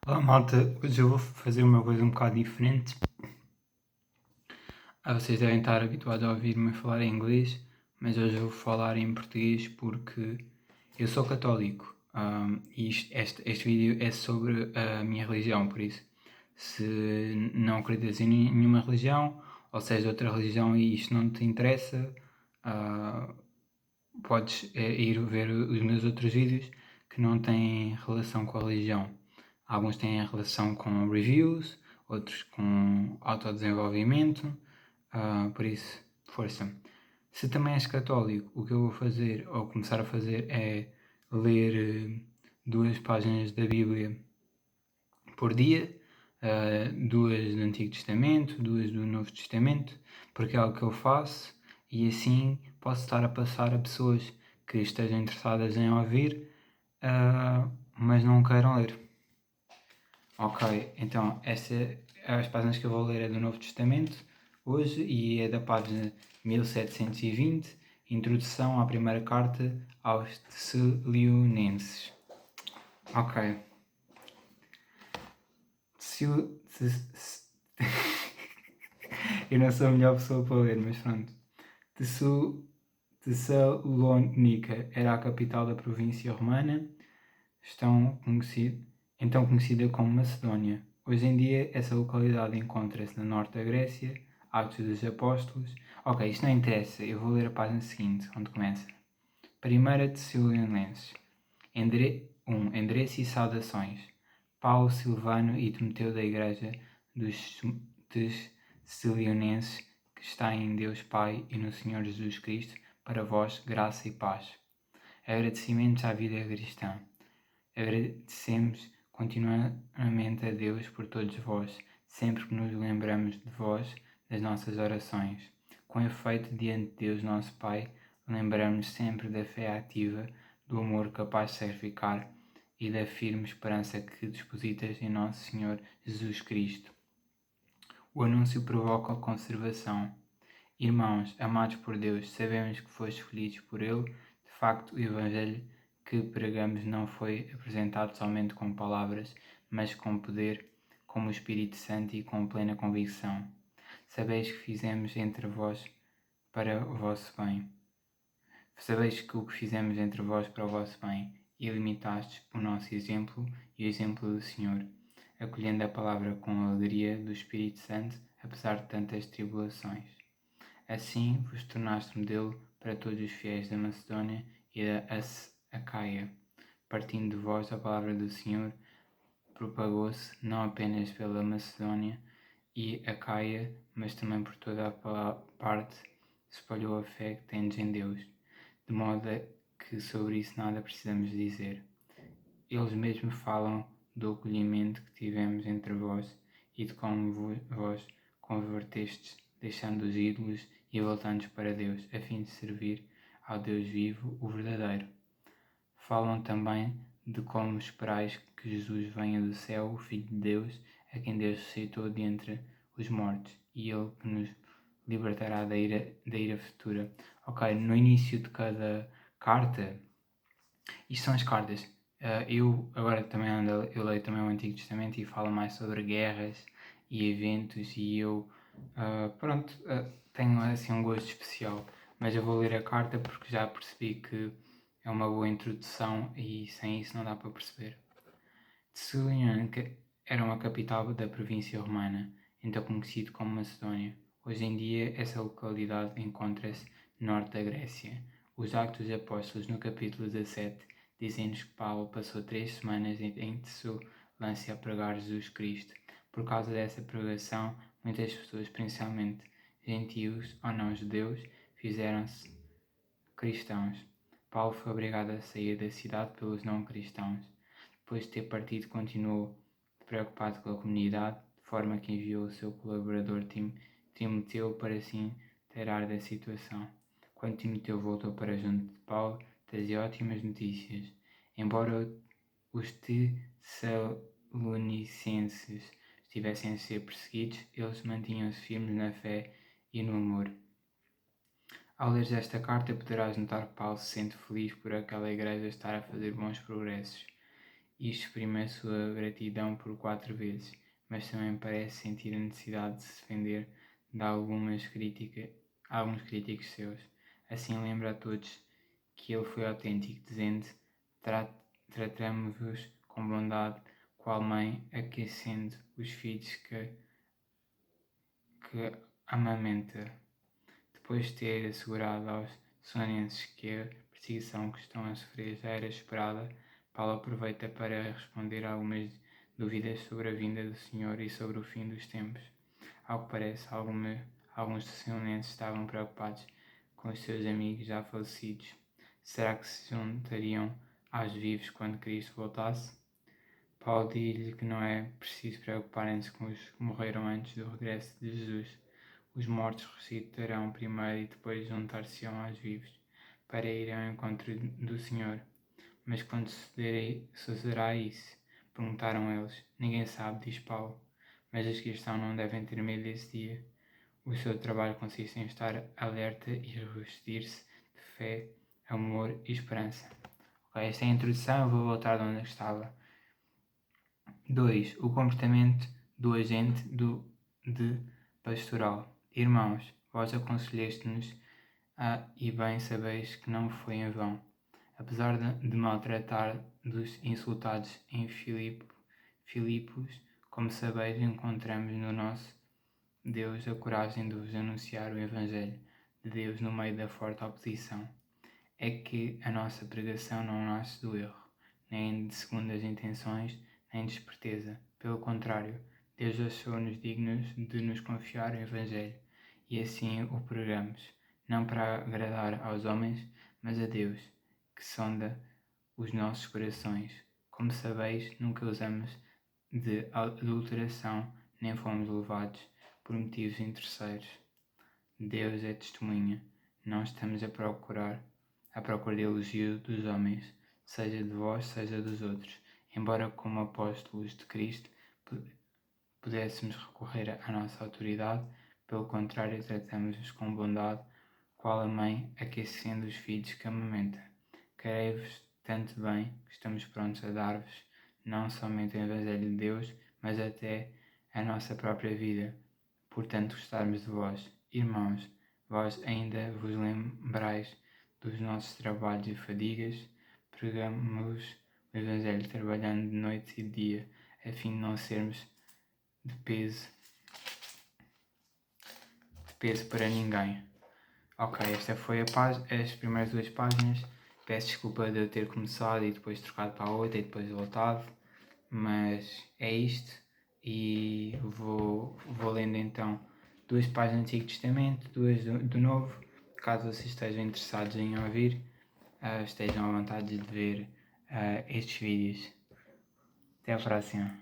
Olá malta, hoje eu vou fazer uma coisa um bocado diferente. Vocês devem estar habituados a ouvir-me falar em inglês, mas hoje eu vou falar em português porque eu sou católico e este vídeo é sobre a minha religião, por isso, se não acreditas em nenhuma religião, ou seja, outra religião e isto não te interessa, podes ir ver os meus outros vídeos que não têm relação com a religião. Alguns têm relação com reviews, outros com autodesenvolvimento, por isso, força. Se também és católico, o que eu vou fazer, ou começar a fazer, é ler 2 páginas da Bíblia por dia, 2 do Antigo Testamento, 2 do Novo Testamento, porque é algo que eu faço e assim posso estar a passar a pessoas que estejam interessadas em ouvir, mas não queiram ler. Ok, então as páginas que eu vou ler é do Novo Testamento hoje e é da página 1720, Introdução à primeira carta aos Tessalonicenses. Ok. Eu não sou a melhor pessoa para ler, mas pronto. Tessalónica era a capital da província romana, então conhecida como Macedónia. Hoje em dia, essa localidade encontra-se no norte da Grécia, Atos dos Apóstolos. Ok, isto não interessa, eu vou ler a página seguinte, onde começa. Primeira Tessalonicenses. Endereço e saudações. Paulo, Silvano e Timoteu da Igreja dos Tessalonicenses, que está em Deus Pai e no Senhor Jesus Cristo, para vós graça e paz. Agradecimentos à vida cristã. Agradecemos continuamente a Deus por todos vós, sempre que nos lembramos de vós das nossas orações. Com efeito, diante de Deus nosso Pai, lembramos sempre da fé ativa, do amor capaz de sacrificar e da firme esperança que depositas em nosso Senhor Jesus Cristo. O anúncio provoca conservação. Irmãos, amados por Deus, sabemos que foste escolhidos por Ele. De facto, o Evangelho que pregamos não foi apresentado somente com palavras, mas com poder, como o Espírito Santo e com plena convicção. Sabeis que fizemos entre vós para o vosso bem. Sabeis que o que fizemos entre vós para o vosso bem, e limitastes o nosso exemplo e o exemplo do Senhor, acolhendo a palavra com a alegria do Espírito Santo, apesar de tantas tribulações. Assim vos tornaste modelo para todos os fiéis da Macedónia e da Acaia. Partindo de vós a palavra do Senhor, propagou-se não apenas pela Macedónia e Acaia, mas também por toda a parte, espalhou a fé que tendes em Deus, de modo que sobre isso nada precisamos dizer. Eles mesmos falam do acolhimento que tivemos entre vós e de como vós convertestes, deixando os ídolos e voltando para Deus, a fim de servir ao Deus vivo, o verdadeiro. Falam também de como esperais que Jesus venha do céu, o Filho de Deus, a quem Deus ressuscitou de entre os mortos, e Ele que nos libertará da ira futura. Ok, no início de cada carta, isto são as cartas. Eu agora também eu leio também o Antigo Testamento e falo mais sobre guerras e eventos e eu, tenho assim um gosto especial. Mas eu vou ler a carta porque já percebi que é uma boa introdução e sem isso não dá para perceber. Tessalónica era uma capital da província romana, então conhecido como Macedónia. Hoje em dia essa localidade encontra-se no norte da Grécia. Os Atos dos Apóstolos, no capítulo 17, dizem-nos que Paulo passou 3 semanas em Tessalónica a pregar Jesus Cristo. Por causa dessa pregação, muitas pessoas, principalmente gentios ou não judeus, fizeram-se cristãos. Paulo foi obrigado a sair da cidade pelos não cristãos. Depois de ter partido, continuou preocupado com a comunidade, de forma que enviou o seu colaborador Timoteu para se inteirar da situação. Quando Timoteu voltou para junto de Paulo, trazia ótimas notícias. Embora os Tessalonicenses estivessem a ser perseguidos, eles mantinham-se firmes na fé e no amor. Ao ler esta carta, poderás notar que Paulo se sente feliz por aquela igreja estar a fazer bons progressos e exprime a sua gratidão por 4 vezes, mas também parece sentir a necessidade de se defender de alguns críticos seus. Assim lembra a todos que ele foi autêntico, dizendo: Tratamo-vos com bondade, qual mãe, aquecendo os filhos que amamenta. Depois de ter assegurado aos sonenses que a perseguição que estão a sofrer já era esperada, Paulo aproveita para responder a algumas dúvidas sobre a vinda do Senhor e sobre o fim dos tempos. Ao que parece, alguns sonenses estavam preocupados com os seus amigos já falecidos. Será que se juntariam aos vivos quando Cristo voltasse? Paulo diz-lhe que não é preciso preocuparem-se com os que morreram antes do regresso de Jesus. Os mortos ressuscitarão primeiro e depois juntar-se-ão aos vivos, para ir ao encontro do Senhor. Mas quando sucederá isso? Perguntaram eles. Ninguém sabe, diz Paulo. Mas os cristãos não devem ter medo desse dia. O seu trabalho consiste em estar alerta e revestir-se de fé, amor e esperança. Ok, esta é a introdução, eu vou voltar de onde eu estava. 2. O comportamento do agente de pastoral. Irmãos, vós aconselhaste-nos e bem sabeis que não foi em vão. Apesar de maltratar dos insultados em Filipos, como sabeis, encontramos no nosso Deus a coragem de vos anunciar o Evangelho de Deus no meio da forte oposição. É que a nossa pregação não nasce do erro, nem de segundas intenções, nem de esperteza. Pelo contrário, Deus achou-nos dignos de nos confiar o Evangelho, e assim o pregamos, não para agradar aos homens, mas a Deus, que sonda os nossos corações. Como sabeis, nunca usamos de adulteração, nem fomos levados por motivos interesseiros. Deus é testemunha. Não estamos à procura de elogio dos homens, seja de vós, seja dos outros. Embora como apóstolos de Cristo pudéssemos recorrer à nossa autoridade, pelo contrário, tratamos-vos com bondade, qual a mãe aquecendo os filhos que amamenta. Querei-vos tanto bem que estamos prontos a dar-vos não somente o Evangelho de Deus, mas até a nossa própria vida, portanto gostarmos de vós. Irmãos, vós ainda vos lembrais dos nossos trabalhos e fadigas, pregamos o Evangelho trabalhando de noite e de dia, a fim de não sermos de peso para ninguém. Ok, esta foi as primeiras 2 páginas. Peço desculpa de eu ter começado e depois trocado para a outra e depois voltado, mas é isto. E vou lendo então 2 páginas do Antigo Testamento, 2 do Novo. Caso vocês estejam interessados em ouvir, estejam à vontade de ver estes vídeos. Até a próxima.